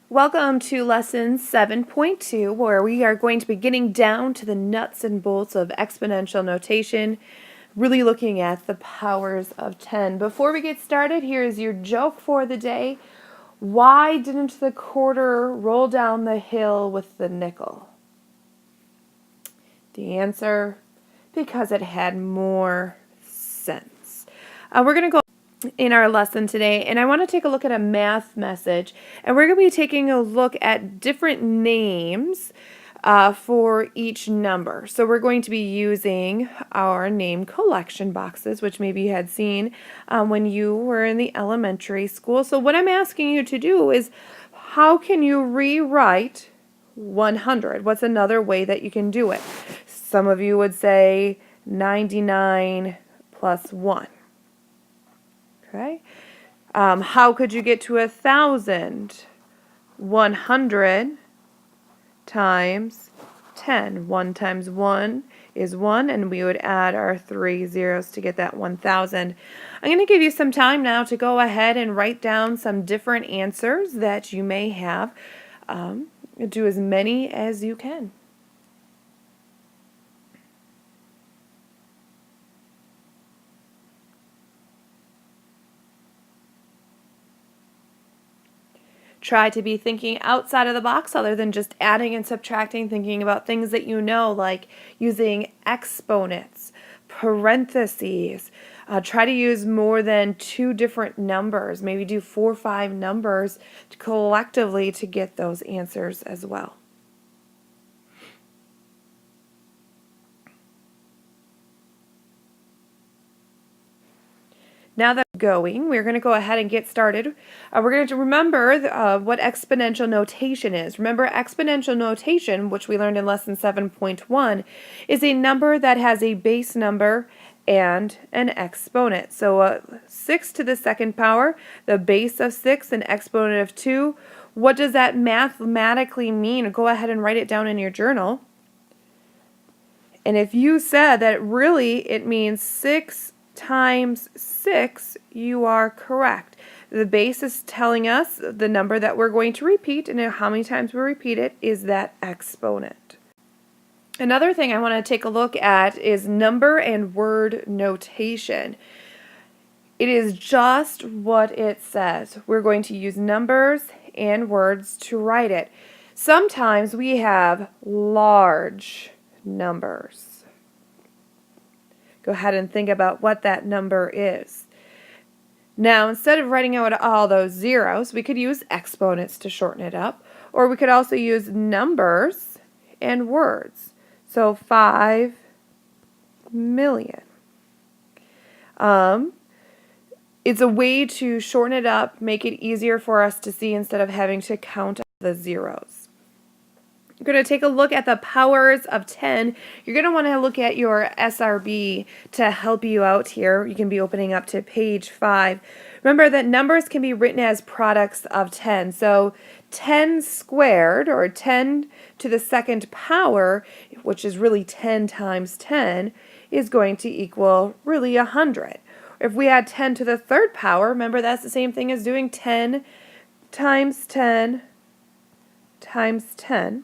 Welcome to lesson 7.2, where we are going to be getting down to the nuts and bolts of exponential notation, really looking at the powers of 10. Before we get started, here is your joke for the day. Why didn't the quarter roll down the hill with the nickel? The answer, because it had more sense. We're going to go in our lesson today, and I want to take a look at a math message, and we're going to be taking a look at different names for each number. So we're going to be using our name collection boxes, which maybe you had seen when you were in the elementary school. So what I'm asking you to do is, how can you rewrite 100? What's another way that you can do it? Some of you would say 99 plus 1. Okay. How could you get to 1,000? 100 times 10. 1 times 1 is 1, and we would add our 3 zeros to get that 1,000. I'm going to give you some time now to go ahead and write down some different answers that you may have. Do as many as you can. Try to be thinking outside of the box other than just adding and subtracting, thinking about things that you know, like using exponents, parentheses. Try to use more than 2 different numbers. Maybe do 4 or 5 numbers collectively to get those answers as well. Now that we're going, we're going to go ahead and get started. We're going to remember what exponential notation is. Remember, exponential notation, which we learned in lesson 7.1, is a number that has a base number and an exponent. So 6 to the second power, the base of 6, an exponent of 2. What does that mathematically mean? Go ahead and write it down in your journal. And if you said that really it means 6 times 6, you are correct. The base is telling us the number that we're going to repeat, and how many times we repeat it is that exponent. Another thing I want to take a look at is number and word notation. It is just what it says. We're going to use numbers and words to write it. Sometimes we have large numbers. Go ahead and think about what that number is. Now, instead of writing out all those zeros, we could use exponents to shorten it up, or we could also use numbers and words. So 5 million. It's a way to shorten it up, make it easier for us to see instead of having to count the zeros. You're going to take a look at the powers of 10. You're going to want to look at your SRB to help you out here. You can be opening up to page 5. Remember that numbers can be written as products of 10. So 10 squared, or 10 to the second power, which is really 10 times 10, is going to equal really 100. If we add 10 to the third power, remember that's the same thing as doing 10 times 10 times 10.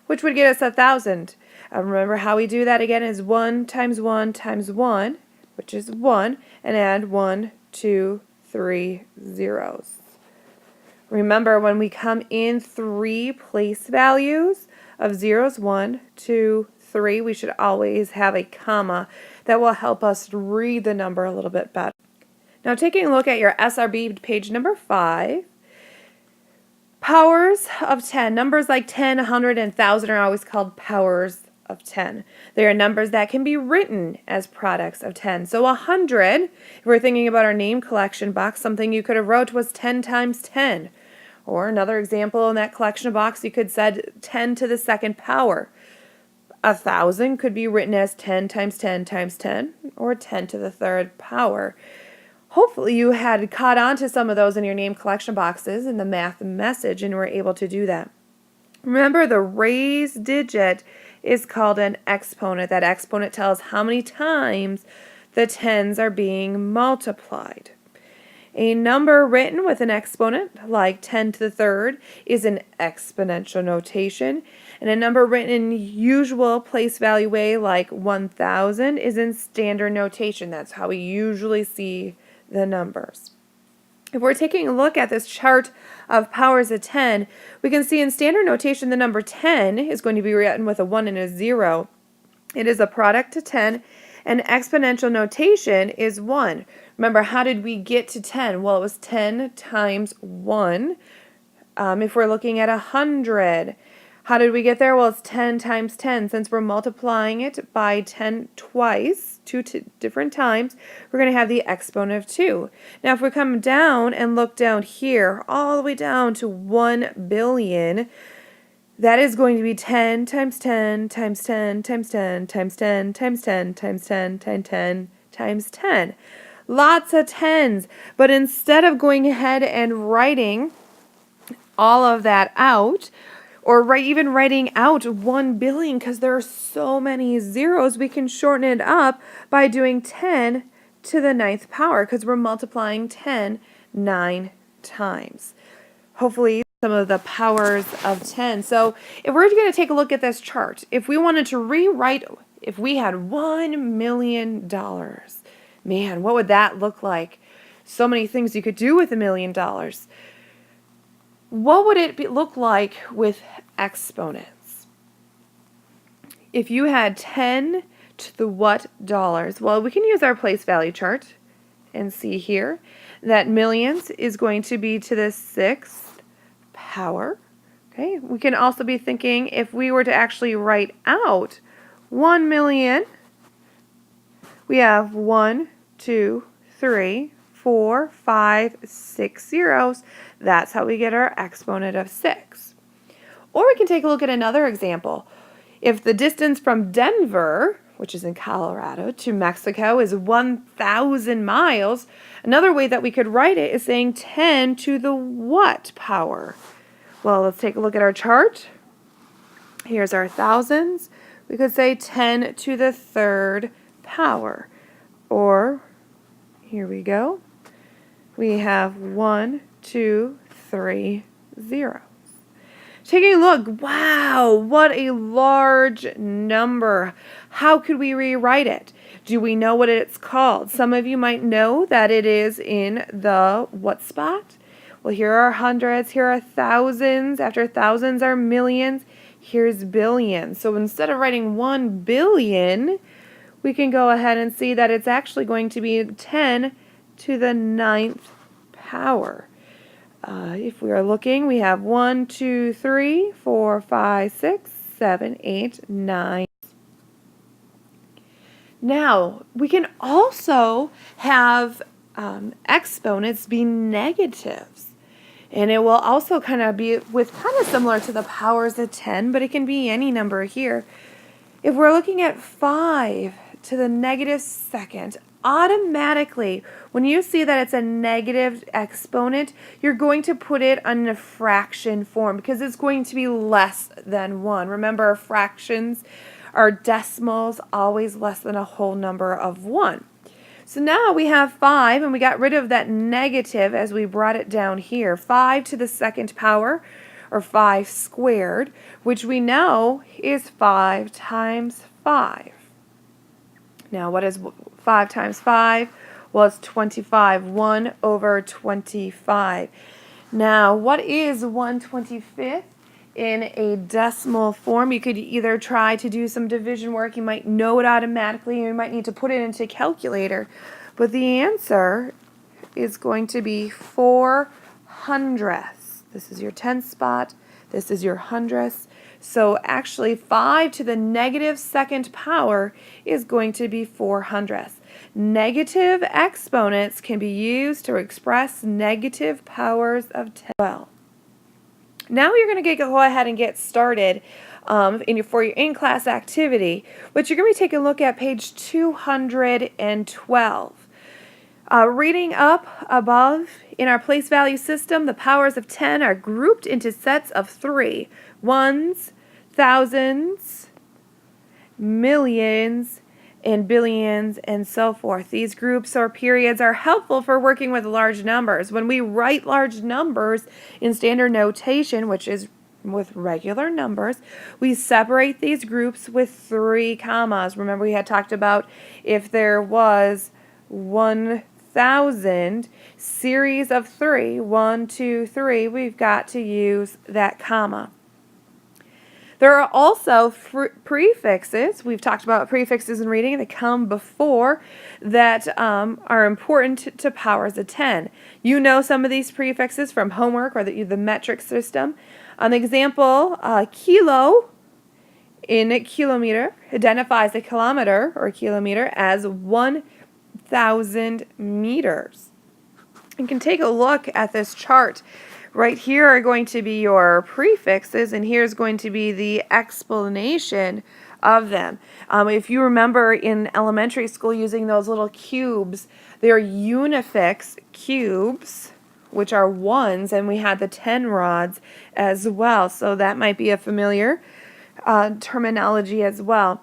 Which would get us 1,000. Remember how we do that again is 1 times 1 times 1, which is 1, and add 1, 2, 3 zeros. Remember, when we come in 3 place values of zeros, 1, 2, 3, we should always have a comma that will help us read the number a little bit better. Now, taking a look at your SRB, page number 5, powers of 10. Numbers like 10, 100, and 1,000 are always called powers of 10. They are numbers that can be written as products of 10. So 100, if we're thinking about our name collection box, something you could have wrote was 10 times 10. Or another example in that collection box, you could said 10 to the second power. 1,000 could be written as 10 times 10 times 10, or 10 to the third power. Hopefully you had caught on to some of those in your name collection boxes in the math message and were able to do that. Remember, the raised digit is called an exponent. That exponent tells how many times the tens are being multiplied. A number written with an exponent, like 10 to the third, is an exponential notation. And a number written in usual place value way, like 1,000, is in standard notation. That's how we usually see the numbers. If we're taking a look at this chart of powers of 10, we can see in standard notation the number 10 is going to be written with a 1 and a 0. It is a product to 10, and exponential notation is 1. Remember, how did we get to 10? Well, it was 10 times 1. If we're looking at 100, how did we get there? Well, it's 10 times 10. Since we're multiplying it by 10 twice, two different times, we're going to have the exponent of 2. Now, if we come down and look down here, all the way down to 1 billion, that is going to be 10 times 10 times 10 times 10 times 10 times 10 times 10 times 10 times 10. Lots of tens. But instead of going ahead and writing all of that out, or even writing out 1 billion, because there are so many zeros, we can shorten it up by doing 10 to the 9th power, because we're multiplying 10 9 times. Hopefully some of the powers of 10. So if we're going to take a look at this chart, if we wanted to rewrite, if we had $1 million, man, what would that look like? So many things you could do with $1 million. What would it look like with exponents? If you had 10 to the what dollars? Well, we can use our place value chart and see here that millions is going to be to the 6th power. Okay, we can also be thinking if we were to actually write out 1 million, we have 1, 2, 3, 4, 5, 6 zeros. That's how we get our exponent of 6. Or we can take a look at another example. If the distance from Denver, which is in Colorado, to Mexico is 1,000 miles, another way that we could write it is saying 10 to the what power? Well, let's take a look at our chart. Here's our thousands. We could say 10 to the 3rd power. Or, here we go. We have 1, 2, 3 zeros. Taking a look, wow, what a large number. How could we rewrite it? Do we know what it's called? Some of you might know that it is in the what spot? Well, here are hundreds, here are thousands. After thousands are millions. Here's billions. So instead of writing 1 billion, we can go ahead and see that it's actually going to be 10 to the 9th power. If we are looking, we have 1, 2, 3, 4, 5, 6, 7, 8, 9. Now, we can also have exponents be negatives. And it will also kind of be kind of similar to the powers of 10, but it can be any number here. If we're looking at 5 to the negative 2nd, automatically, when you see that it's a negative exponent, you're going to put it in a fraction form because it's going to be less than 1. Remember, fractions are decimals, always less than a whole number of 1. So now we have 5, and we got rid of that negative as we brought it down here. 5 to the 2nd power, or 5 squared, which we know is 5 times 5. Now, what is 5 times 5? Well, it's 25. 1 over 25. Now, what is 1/25th in a decimal form? You could either try to do some division work. You might know it automatically. You might need to put it into a calculator. But the answer is going to be 4 hundredths. This is your 10th spot. This is your hundredths. So actually 5 to the negative 2nd power is going to be 4 hundredths. Negative exponents can be used to express negative powers of 10. Well, now you're going to go ahead and get started for your in-class activity, but you're going to be taking a look at page 212. Reading up above, in our place value system, the powers of 10 are grouped into sets of 3. Ones, thousands, millions, and billions and so forth. These groups or periods are helpful for working with large numbers. When we write large numbers in standard notation, which is with regular numbers, we separate these groups with 3 commas. Remember, we had talked about if there was 1,000 series of 3, 1, 2, 3, we've got to use that comma. There are also prefixes. We've talked about prefixes in reading that come before that are important to powers of 10. You know some of these prefixes from homework or the metric system. An example, kilo in kilometer identifies a kilometer or kilometer as 1,000 meters. You can take a look at this chart. Right here are going to be your prefixes, and here's going to be the explanation of them. If you remember in elementary school using those little cubes, they're unifix cubes, which are ones, and we had the 10 rods as well. So that might be a familiar terminology as well.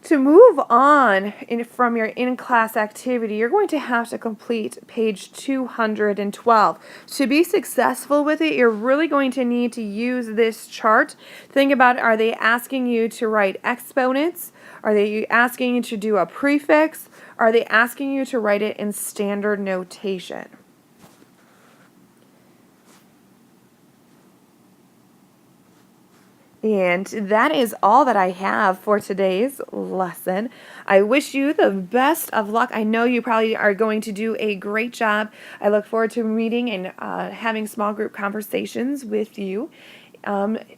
To move on from your in-class activity, you're going to have to complete page 212. To be successful with it, you're really going to need to use this chart. Think about, are they asking you to write exponents? Are they asking you to do a prefix? Are they asking you to write it in standard notation? And that is all that I have for today's lesson. I wish you the best of luck. I know you probably are going to do a great job. I look forward to meeting and having small group conversations with you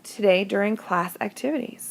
today during class activities.